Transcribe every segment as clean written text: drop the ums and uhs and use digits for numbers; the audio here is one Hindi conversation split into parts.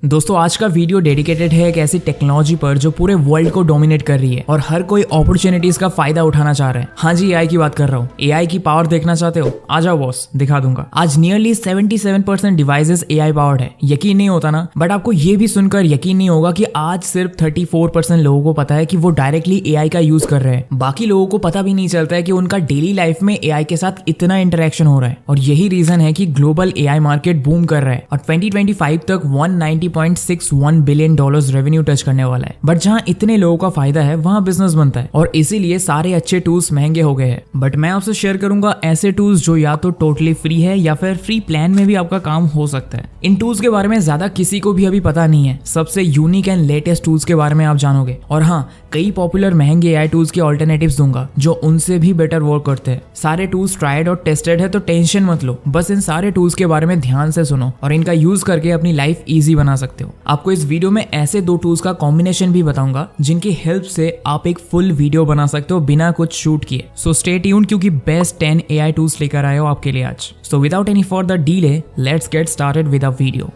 दोस्तों आज का वीडियो डेडिकेटेड है एक ऐसी टेक्नोलॉजी पर जो पूरे वर्ल्ड को डोमिनेट कर रही है और हर कोई अपॉर्चुनिटीज का फायदा उठाना चाह रहा है। हाँ जी, एआई की बात कर रहा हूँ। एआई की पावर देखना चाहते हो? आ जाओ बॉस, दिखा दूंगा। आज नियरली 77% डिवाइसेस एआई पावर्ड है। यकीन नहीं होता ना, बट आपको ये भी सुनकर यकीन नहीं होगा कि आज सिर्फ 34% लोगों को पता है कि वो डायरेक्टली एआई का यूज कर रहे हैं। बाकी लोगों को पता भी नहीं चलता है कि उनका डेली लाइफ में एआई के साथ इतना इंटरेक्शन हो रहा है। और यही रीजन है कि ग्लोबल एआई मार्केट बूम कर रहा है और 2025 तक 190.61 बिलियन डॉलर्स रेवेन्यू टच करने वाला है। बट जहां इतने लोगों का फायदा है वहां बिजनेस बनता है और इसीलिए सारे अच्छे टूल्स महंगे हो गए हैं। बट मैं आपसे शेयर करूंगा ऐसे टूल्स जो या तो टोटली फ्री है या फिर फ्री प्लान में भी आपका काम हो सकता है। इन टूल्स के बारे में ज्यादा किसी को भी अभी पता नहीं है। सबसे यूनिक एंड लेटेस्ट टूल्स के बारे में आप जानोगे। और हाँ, कई पॉपुलर महंगे एआई टूल्स के ऑल्टरनेटिव्स दूंगा जो उनसे भी बेटर वर्क करते हैं। सारे टूल्स ट्राइड और टेस्टेड है, तो टेंशन मत लो। बस इन सारे टूल्स के बारे में ध्यान से सुनो और इनका यूज करके अपनी लाइफ इजी बना सकते हो। आपको इस वीडियो में ऐसे दो टूल्स का कॉम्बिनेशन भी बताऊंगा जिनकी हेल्प से आप एक फुल वीडियो बना सकते हो बिना कुछ शूट किए। सो स्टे ट्यून्ड क्योंकि बेस्ट 10 एआई टूल्स लेकर आए हो आपके लिए आज। So without any further delay, let's get started with a video.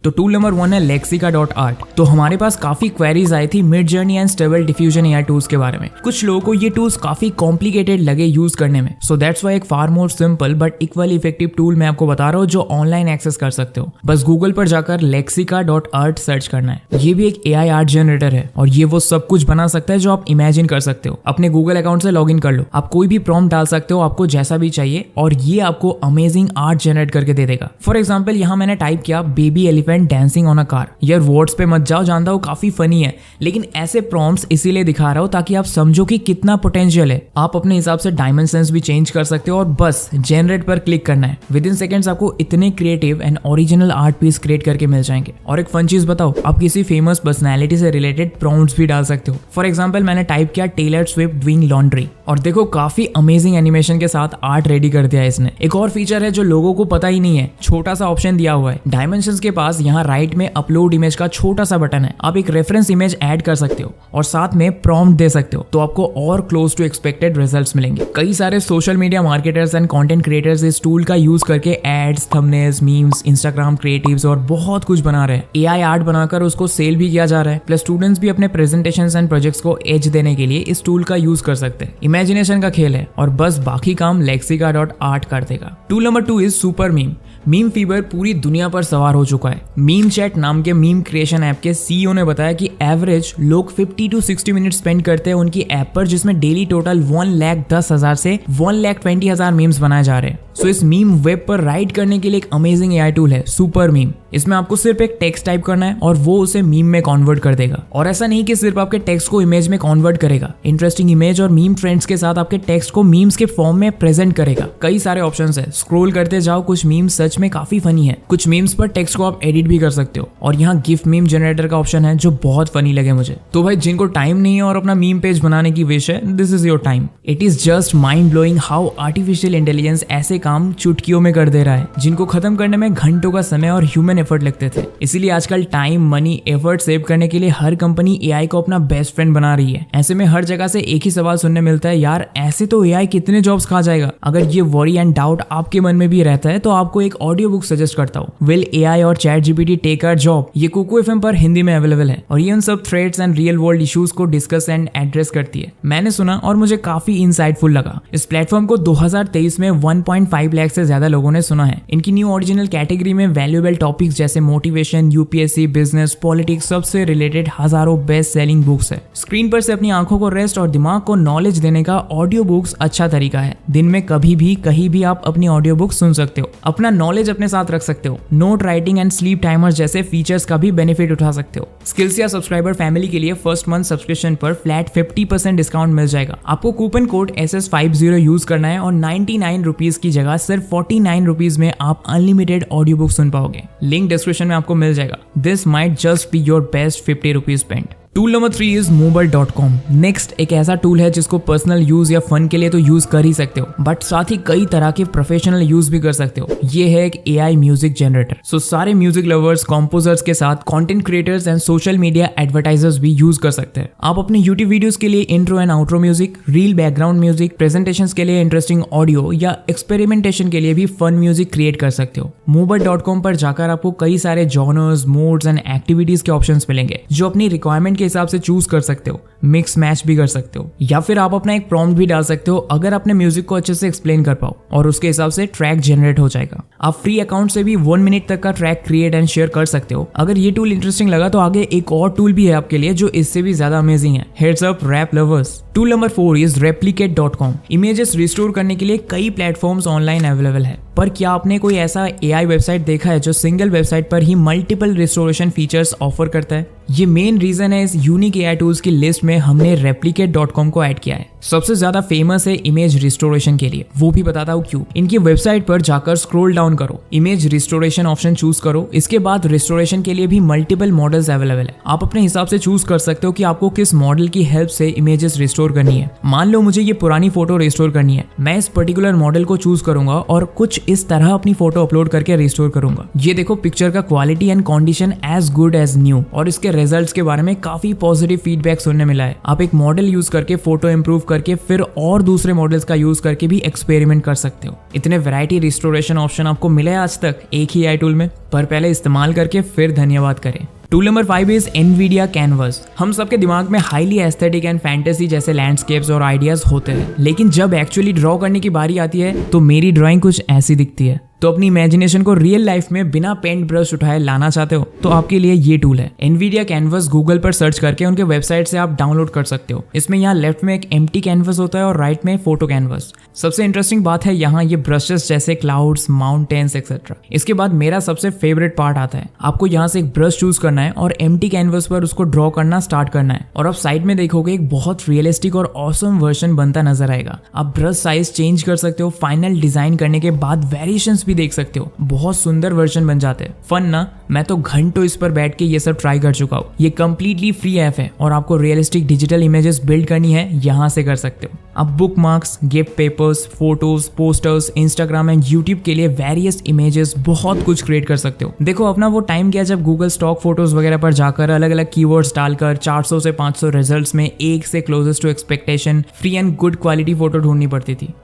तो टूल नंबर 1 है Lexica.art। तो हमारे पास काफी क्वेरीज आई थी mid journey and stable diffusion AI tools के बारे में। कुछ लोगों को ये टूल्स काफी कॉम्प्लिकेटेड लगे यूज करने में। सो दैट्स व्हाई एक far more simple but equally effective tool मैं आपको बता रहा हूँ जो ऑनलाइन एक्सेस कर सकते हो। बस गूगल पर जाकर Lexica.art सर्च करना है। ये भी एक एआई आर्ट जनरेटर है और ये वो सब कुछ बना सकता है जो आप इमेजिन कर सकते हो। अपने गूगल अकाउंट से लॉग इन कर लो, आप कोई भी प्रॉम्प्ट डाल सकते हो आपको जैसा भी चाहिए और ये आपको अमेजिंग आर्ट जनरेट करके दे देगा। फॉर एग्जाम्पल यहाँ मैंने टाइप किया baby elephant dancing on a car. यार वर्ड्स पे मत जाओ, जानता हूँ काफी फनी है, लेकिन ऐसे प्रॉम्प्ट्स इसीलिए दिखा रहा हूँ ताकि आप समझो कि कितना पोटेंशियल है। आप अपने हिसाब से डायमेंशंस भी चेंज कर सकते हो और बस जनरेट पर क्लिक करना है। विद इन सेकंड्स आपको इतने creative and original art piece create करके मिल जाएंगे। और एक फन चीज बताओ, आप किसी फेमस पर्सनैलिटी से रिलेटेड प्रॉम्प्ट्स भी डाल सकते हो। फॉर एग्जाम्पल मैंने टाइप किया टेलर स्विफ्ट डूइंग लॉन्ड्री और देखो काफी अमेजिंग एनिमेशन के साथ आर्ट रेडी कर दिया है इसने। एक और फीचर है जो लोगों को पता ही नहीं है, छोटा सा ऑप्शन दिया हुआ है डायमेंशंस के पास। यहाँ राइट में अपलोड इमेज का छोटा सा बटन है। आप एक रेफरेंस इमेज ऐड कर सकते हो और साथ में प्रॉम्प्ट दे सकते हो, तो आपको और क्लोज टू एक्सपेक्टेड रिजल्ट्स मिलेंगे। कई सारे social media marketers and content creators इस टूल का यूज करके ads, thumbnails, memes, Instagram creatives और बहुत कुछ बना रहे हैं। एआई आर्ट बनाकर उसको सेल भी किया जा रहा है। प्लस स्टूडेंट्स भी अपने प्रेजेंटेशंस एंड प्रोजेक्ट्स को एज देने के लिए इस टूल का यूज कर सकते हैं। इमेजिनेशन का खेल है और बस बाकी काम Lexica.art कर देगा। Tool number 2 is super meme. Meme fever पूरी दुनिया पर सवार हो चुका है। मीम चैट नाम के मीम क्रिएशन ऐप के सीईओ ने बताया कि एवरेज लोग 50 to 60 मिनट स्पेंड करते हैं उनकी ऐप पर, जिसमें डेली टोटल 1,10,000 से 1,20,000 मीम्स बनाए जा रहे हैं। सो इस मीम वेब पर राइट करने के लिए एक अमेजिंग एआई टूल है सुपर मीम। इसमें आपको सिर्फ एक टेक्स्ट टाइप करना है और वो उसे मीम में कन्वर्ट कर देगा। और ऐसा नहीं कि सिर्फ आपके टेक्स्ट को इमेज में कन्वर्ट करेगा, इंटरेस्टिंग इमेज और मीम ट्रेंड्स के साथ आपके टेक्स्ट को मीम्स के फॉर्म में प्रेजेंट करेगा। कई सारे ऑप्शंस है, स्क्रॉल करते जाओ। कुछ मीम्स सच में काफी फनी है। कुछ मीम्स पर टेक्स्ट को आप एडिट भी कर सकते हो और यहाँ गिफ्ट मीम जनरेटर का ऑप्शन है जो बहुत फनी लगे मुझे। तो भाई जिनको टाइम नहीं है और अपना मीम पेज बनाने की विश है, this is your time. It is just mind blowing how artificial intelligence ऐसे काम चुटकियों में कर दे रहा है जिनको खत्म करने में घंटों का समय और ह्यूमन एफर्ट लगते थे। इसीलिए आजकल टाइम, मनी, एफर्ट सेव करने के लिए हर कंपनी एआई को अपना बेस्ट फ्रेंड बना रही है। ऐसे में हर जगह से एक ही सवाल सुनने मिलता है, यार ऐसे तो एआई कितने जॉब्स खा जाएगा। अगर ये वरी एंड डाउट आपके मन में भी रहता है तो आपको एक ऑडियो बुक सजेस्ट करता हूँ, विल एआई और chat GPT take our job. ये कुकू एफएम पर हिंदी में अवेलेबल है और ये उन सब threads and real world issues को डिस्कस एंड एड्रेस करती है। मैंने सुना और मुझे काफी इंसाइटफुल लगा। इस प्लेटफॉर्म को 2023 में 1.5 लाख से ज्यादा लोगों ने सुना है। इनकी न्यू ओरिजिनल कैटेगरी में वैल्यूएबल टॉपिक्स जैसे मोटिवेशन, यूपीएससी, बिजनेस, पॉलिटिक्स सबसे रिलेटेड हजारों बेस्ट सेलिंग बुक्स है। स्क्रीन पर से अपनी आंखों को रेस्ट और दिमाग को नॉलेज देने का ऑडियो बुक्स अच्छा तरीका है। दिन में कभी भी कहीं भी आप अपनी ऑडियो बुक सुन सकते हो, अपना नॉलेज अपने साथ रख सकते हो, note writing and sleep timer जैसे फीचर्स का भी बेनिफिट उठा सकते हो। स्किल्स या सब्सक्राइबर फैमिली के लिए फर्स्ट मंथ सब्सक्रिप्शन पर फ्लैट 50% डिस्काउंट मिल जाएगा। आपको कूपन कोड SS50 यूज करना है और 99 रुपीज की जगह सिर्फ 49 रुपीज में आप अनलिमिटेड ऑडियो बुक सुन पाओगे। लिंक डिस्क्रिप्शन में आपको मिल जाएगा। This might just be your best 50 rupees spend. Tool number 3 is Mobile.com। Next एक ऐसा टूल है जिसको पर्सनल यूज या फन के लिए तो यूज कर ही सकते हो, बट साथ ही कई तरह के प्रोफेशनल यूज भी कर सकते हो। ये है एक AI म्यूजिक जनरेटर। सो सारे म्यूजिक लवर्स, कंपोजर्स के साथ content creators and social media advertisers भी यूज कर सकते हैं। आप अपने यूट्यूब वीडियोस के लिए intro and outro music, reel background music, presentations के लिए इंटरेस्टिंग ऑडियो या एक्सपेरिमेंटेशन के लिए भी फन म्यूजिक क्रिएट कर सकते हो। Mobile.com पर जाकर आपको कई सारे जॉनर्स, मोड्स एंड एक्टिविटीज के ऑप्शंस मिलेंगे जो अपनी रिक्वायरमेंट के हिसाब से चूज कर सकते हो। मिक्स मैच भी कर सकते हो या फिर आप अपना एक प्रॉम्प्ट भी डाल सकते हो अगर अपने म्यूजिक को अच्छे से एक्सप्लेन कर पाओ, और उसके हिसाब से ट्रैक जनरेट हो जाएगा। आप फ्री अकाउंट से भी 1 मिनट तक का ट्रैक क्रिएट एंड शेयर कर सकते हो। अगर ये टूल इंटरेस्टिंग लगा तो आगे एक और टूल भी है आपके लिए जो इससे भी ज्यादा अमेजिंग है। Heads up rap lovers. Tool number 4 is Replicate.com। Images restore करने के लिए कई प्लेटफॉर्म्स ऑनलाइन अवेलेबल है, पर क्या आपने कोई ऐसा AI वेबसाइट देखा है जो सिंगल वेबसाइट पर ही मल्टीपल रिस्टोरेशन फीचर्स ऑफर करता है? ये मेन रीजन है इस यूनिक AI टूल्स की लिस्ट में हमने Replicate.com को ऐड किया है। सबसे ज्यादा फेमस है इमेज रिस्टोरेशन के लिए, वो भी बताता हूँ क्यों। इनकी वेबसाइट पर जाकर स्क्रॉल डाउन करो, इमेज रिस्टोरेशन ऑप्शन चूज करो। इसके बाद रिस्टोरेशन के लिए भी मल्टीपल मॉडल्स अवेलेबल है। आप अपने हिसाब से चूज कर सकते हो कि आपको किस मॉडल की हेल्प से इमेजेस रिस्टोर करनी है। मान लो मुझे ये पुरानी फोटो रिस्टोर करनी है, मैं इस पर्टिकुलर मॉडल को चूज करूंगा और कुछ इस तरह अपनी फोटो अपलोड करके रिस्टोर करूंगा। ये देखो पिक्चर का quality and condition as good as new, और इसके रिजल्ट्स के बारे में काफी पॉजिटिव फीडबैक सुनने मिला है। आप एक मॉडल यूज करके फोटो इंप्रूव करके फिर और दूसरे मॉडल्स का यूज करके भी एक्सपेरिमेंट कर सकते हो। इतने वैरायटी रिस्टोरेशन ऑप्शन आपको मिले आज तक एक ही AI टूल में, पर पहले इस्तेमाल करके फिर धन्यवाद करें। Tool number 5 is NVIDIA canvas. हम सबके दिमाग में हाईली एस्थेटिक एंड फैंटेसी जैसे लैंडस्केप्स और आइडियाज होते हैं, लेकिन जब एक्चुअली ड्रॉ करने की बारी आती है तो मेरी ड्राइंग कुछ ऐसी दिखती है। तो अपनी इमेजिनेशन को रियल लाइफ में बिना पेंट ब्रश उठाए लाना चाहते हो तो आपके लिए ये टूल है। NVIDIA कैनवस गूगल पर सर्च करके उनके वेबसाइट से आप डाउनलोड कर सकते हो। इसमें यहाँ लेफ्ट में एक एम्प्टी कैनवस होता है और राइट में फोटो कैनवस। सबसे इंटरेस्टिंग बात है यहाँ ये ब्रशेस जैसे क्लाउड्स, माउंटेन्स एक्सेट्रा। इसके बाद मेरा सबसे फेवरेट पार्ट आता है। आपको यहाँ से एक ब्रश चूज करना है और एम्प्टी कैनवस पर उसको ड्रॉ करना स्टार्ट करना है, और आप साइड में देखोगे एक बहुत रियलिस्टिक और ऑसम वर्जन बनता नजर आएगा। आप ब्रश साइज चेंज कर सकते हो, फाइनल डिजाइन करने के बाद वेरिएशंस भी देख सकते हो। बहुत सुंदर वर्जन बन जाते हैं। फन ना? मैं तो घंटों इस पर बैठ के ये सब ट्राई कर चुका हूँ। ये कंप्लीटली फ्री ऐप है और आपको रियलिस्टिक डिजिटल इमेजेस बिल्ड करनी है यहाँ से कर सकते हो। आप book marks, gift papers, photos, posters, Instagram and YouTube के लिए वेरियस इमेजेस बहुत कुछ क्रिएट कर सकते हो। देखो अपना वो टाइम गया जब गूगल स्टॉक फोटोज वगैरह पर जाकर अलग अलग कीवर्ड्स डालकर 400 से 500 रिजल्ट्स में एक से closest to expectation free and good quality photo ढूंढनी पड़ती थी।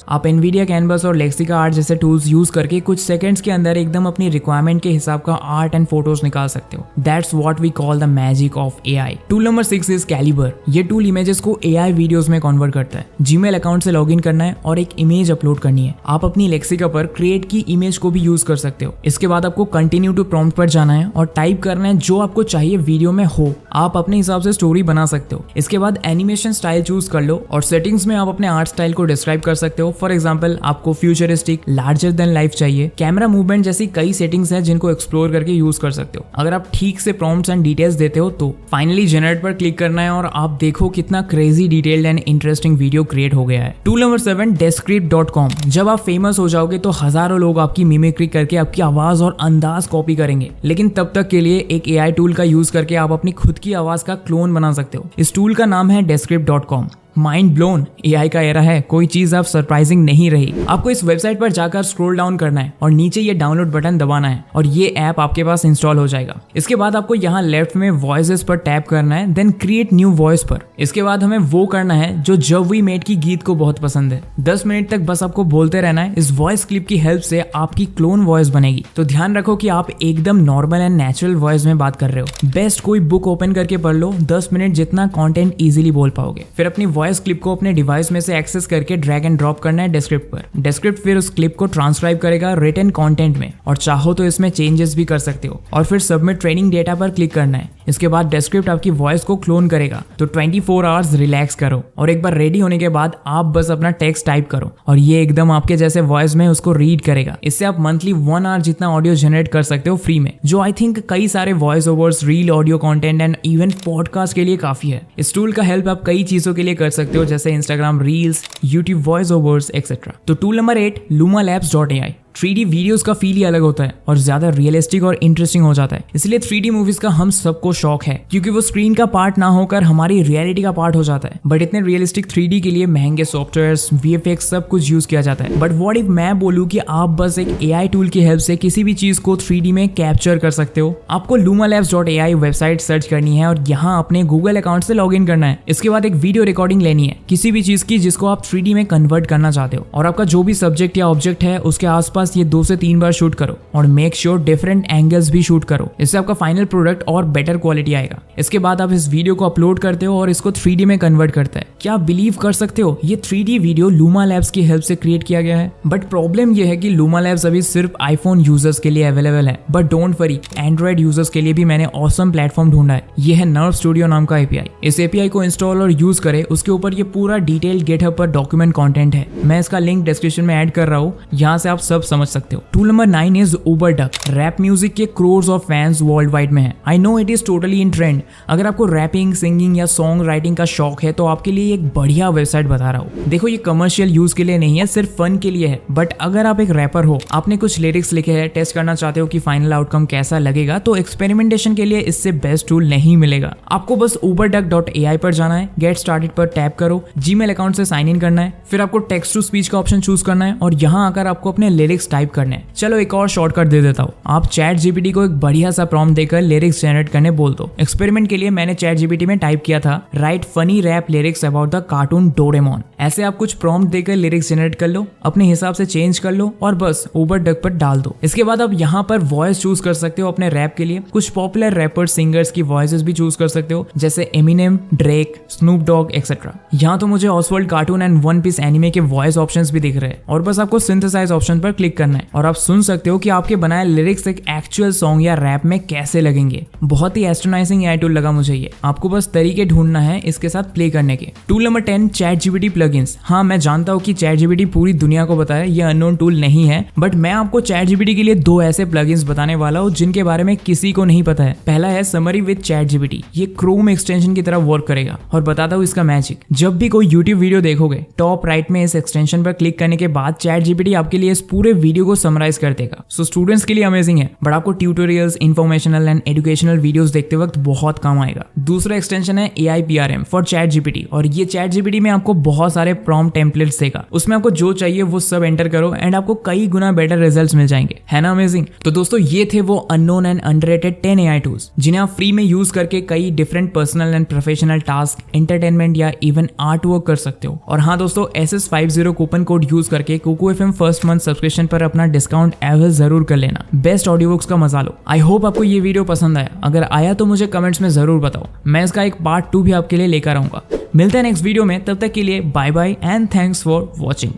आप NVIDIA कैनवस और लेक्सिका आर्ट जैसे टूल्स यूज करके कुछ सेकंड्स के अंदर एकदम अपनी रिक्वायरमेंट के हिसाब का आर्ट एंड फोटोज निकाल सकते हो। That's what we call the magic of AI। Tool number 6 is Kaiber. ये टूल इमेजेस को AI वीडियोस में कन्वर्ट करता है। जीमेल अकाउंट से लॉगिन करना है और एक इमेज अपलोड करनी है। आप अपनी लेक्सिका पर क्रिएट की इमेज को भी यूज कर सकते हो। इसके बाद आपको कंटिन्यू टू प्रॉम्प्ट पर जाना है और टाइप करना है जो आपको चाहिए वीडियो में हो। आप अपने हिसाब से स्टोरी बना सकते हो। इसके बाद एनिमेशन स्टाइल चूज कर लो और सेटिंग्स में आप अपने आर्ट स्टाइल को डिस्क्राइब कर सकते हो। फॉर एग्जाम्पल आपको फ्यूचरिस्टिक, लार्जर देन लाइफ चाहिए, कैमरा मूवमेंट जैसी कई सेटिंग्स हैं जिनको एक्सप्लोर करके यूज कर सकते हो अगर आप ठीक से प्रॉम्प्ट्स एंड डिटेल्स देते हो तो। फाइनली जनरेट पर क्लिक करना है और आप देखो कितना crazy detailed and interesting video create हो गया है। Tool number 7 Descript.com। जब आप फेमस हो जाओगे तो हजारों लोग आपकी मिमिक्री करके आपकी आवाज और अंदाज कॉपी करेंगे, लेकिन तब तक के लिए एक AI टूल का यूज करके आप अपनी खुद की आवाज का क्लोन बना सकते हो। इस टूल का नाम है Descript.com। माइंड ब्लोन, AI का एरा है, कोई चीज अब सरप्राइजिंग नहीं रही। आपको इस वेबसाइट पर जाकर स्क्रॉल डाउन करना है और नीचे ये डाउनलोड बटन दबाना है और ये ऐप आपके पास इंस्टॉल हो जाएगा। इसके बाद आपको यहाँ लेफ्ट में वॉइसेस पर टैप करना है, देन क्रिएट न्यू वॉइस पर। इसके बाद हमें वो करना है जो जब वी मेट की गीत को बहुत पसंद है। 10 मिनट तक बस आपको बोलते रहना है। इस वॉइस क्लिप की हेल्प से आपकी क्लोन वॉइस बनेगी। तो ध्यान रखो कि आप एकदम नॉर्मल एंड नेचुरल वॉइस में बात कर रहे हो। बेस्ट कोई बुक ओपन करके पढ़ लो, 10 मिनट जितना कंटेंट इजीली बोल पाओगे। फिर अपनी वॉइस क्लिप को अपने डिवाइस में से एक्सेस करके ड्रैग एंड ड्रॉप करना है Descript पर। Descript फिर उस क्लिप को ट्रांसक्राइब करेगा रिटन कंटेंट में, और चाहो तो इसमें चेंजेस भी कर सकते हो। और फिर सबमिट ट्रेनिंग डेटा पर क्लिक करना है। इसके बाद Descript आपकी वॉइस को क्लोन करेगा। तो 24 आवर्स रिलैक्स करो और एक बार रेडी होने के बाद आप बस अपना टेक्स्ट टाइप करो और ये एकदम आपके जैसे वॉइस में उसको रीड करेगा। इससे आप मंथली 1 आवर जितना ऑडियो जनरेट कर सकते हो फ्री में, जो आई थिंक कई सारे voice overs, reel audio content and even podcast के लिए काफी है। इस टूल का हेल्प आप कई चीजों के लिए कर सकते हो, जैसे Instagram reels, YouTube voice overs etcetera. तो tool number 8 LumaLabs.ai। 3D videos का फील ही अलग होता है और ज्यादा रियलिस्टिक और इंटरेस्टिंग हो जाता है। इसलिए 3D मूवीज का हम सबको शौक है, क्योंकि वो स्क्रीन का पार्ट ना होकर हमारी रियलिटी का पार्ट हो जाता है। बट इतने रियलिस्टिक 3D के लिए महंगे सॉफ्टवेयर्स, VFX सब कुछ यूज किया जाता है। बट व्हाट इफ मैं बोलूं कि आप बस एक AI टूल की हेल्प से किसी भी चीज को 3D में कैप्चर कर सकते हो। आपको lumalabs.ai वेबसाइट सर्च करनी है और यहाँ अपने गूगल अकाउंट से लॉग इन करना है। इसके बाद एक वीडियो रिकॉर्डिंग लेनी है किसी भी चीज की जिसको आप 3D में कन्वर्ट करना चाहते हो, और आपका जो भी सब्जेक्ट या ऑब्जेक्ट है उसके आसपास ये 2 से 3 बार शूट करो और मेक श्योर डिफरेंट एंगल्स भी शूट करो। इससे आपका फाइनल प्रोडक्ट और बेटर क्वालिटी आएगा। इसके बाद आप इस वीडियो को अपलोड करते हो और इसको 3D में कन्वर्ट करता है। क्या आप बिलीव कर सकते हो, ये 3D वीडियो लूमा लैब्स की हेल्प से क्रिएट किया गया है। बट प्रॉब्लम ये है कि लूमा लैब्स अभी सिर्फ आईफोन यूजर्स के लिए अवेलेबल है। But don't worry, Android users के लिए भी मैंने ऑसम प्लेटफॉर्म ढूंढा है। ये है नर्व स्टूडियो नाम का API। इस API को इंस्टॉल और यूज करें, उसके ऊपर ये पूरा डिटेल्ड गिटहब पर डॉक्यूमेंट कंटेंट है। मैं इसका लिंक डिस्क्रिप्शन में ऐड कर रहा हूँ, यहाँ से आप सब समझ सकते हो। Tool number 9 is Uberduck. Rap music के crores of fans world wide में है। I know it is totally in trend. अगर आपको रैपिंग, सिंगिंग या सॉन्ग राइटिंग का शौक है तो आपके लिए एक बढ़िया वेबसाइट बता रहा हूँ। देखो, ये कमर्शियल यूज के लिए नहीं है, सिर्फ फन के लिए है। बट अगर आप एक रैपर हो, आपने कुछ लिरिक्स लिखे हैं, टेस्ट करना चाहते हो कि फाइनल आउटकम कैसा लगेगा, तो एक्सपेरिमेंटेशन के लिए इससे बेस्ट टूल नहीं मिलेगा। आपको बस uberduck.ai पर जाना है, गेट स्टार्टेड पर टैप करो, जीमेल अकाउंट से साइन इन करना है, फिर आपको टेक्स्ट टू स्पीच का ऑप्शन चूज करना है और यहाँ आकर आपको अपने लिरिक्स टाइप करने हैं। चलो एक और शॉर्टकट दे देता हूँ, आप ChatGPT को एक बढ़िया सा प्रॉम्प्ट देकर लिरिक्स जनरेट करने बोल दो। एक्सपेरिमेंट के लिए मैंने ChatGPT में टाइप किया था, write funny rap lyrics about the cartoon Doraemon. ऐसे आप कुछ प्रॉम्प्ट देकर लिरिक्स जनरेट कर लो, अपने हिसाब से चेंज कर लो और बस उबरडक पर डाल दो। इसके बाद आप यहाँ पर वॉइस चूज कर सकते हो अपने रैप के लिए। कुछ पॉपुलर रैपर सिंगर्स की वॉइसेस भी चूज कर सकते हो, जैसे Eminem, Drake, Snoop Dogg etcetera. यहाँ तो मुझे Oswald cartoon and One Piece anime के वॉइस ऑप्शंस भी दिख रहे हैं और बस आपको सिंथेसाइज ऑप्शन पर क्लिक करना है और आप सुन सकते हो कि आपके बनाए लिरिक्स एक एक्चुअल सॉन्ग या रैप में कैसे लगेंगे। बहुत ही एस्ट्रोनाइजिंग AI टूल लगा मुझे ये। आपको बस तरीके ढूंढना है इसके साथ प्ले करने के। Tool number 10, ChatGPT plugins. हाँ, मैं जानता हूँ कि ChatGPT पूरी दुनिया को पता है, ये अननोन टूल नहीं है, बट मैं आपको ChatGPT के लिए 2 ऐसे प्लगइन्स बताने वाला हूँ जिनके बारे में किसी को नहीं पता है। पहला है समरी विद ChatGPT। ये क्रोम एक्सटेंशन की तरह वर्क करेगा और बताता हूँ इसका मैजिक। जब भी कोई YouTube वीडियो देखोगे, टॉप राइट में इस एक्सटेंशन पर क्लिक करने के बाद ChatGPT आपके लिए इस पूरे वीडियो को समराइज कर देगा। सो स्टूडेंट्स के लिए अमेजिंग है, बट आपको tutorials, informational and educational videos देखते वक्त बहुत काम आएगा। दूसरा एक्सटेंशन है AI PRM फॉर ChatGPT और ये ChatGPT में आपको बहुत सारे प्रॉम्प्ट टेम्पलेट्स देगा। उसमें आपको जो चाहिए वो सब एंटर करो एंड आपको कई गुना बेटर रिजल्ट्स मिल जाएंगे। है ना अमेजिंग? तो दोस्तों, ये थे वो unknown and underrated 10 AI tools जिन्हें आप फ्री में यूज करके कई different personal and professional task, entertainment या इवन आर्ट वर्क कर सकते हो। और हाँ दोस्तों, SS50 कूपन कोड यूज करके Kuku FM first month subscription पर अपना डिस्काउंट अवेल जरूर कर लेना। बेस्ट ऑडियो बुक्स का मजा लो। आई होप आपको ये वीडियो पसंद आया। अगर आया तो मुझे कमेंट्स में जरूर बताओ, मैं इसका एक पार्ट 2 भी आपके लिए लेकर आऊंगा। मिलते हैं नेक्स्ट वीडियो में, तब तक के लिए bye bye and thanks for watching.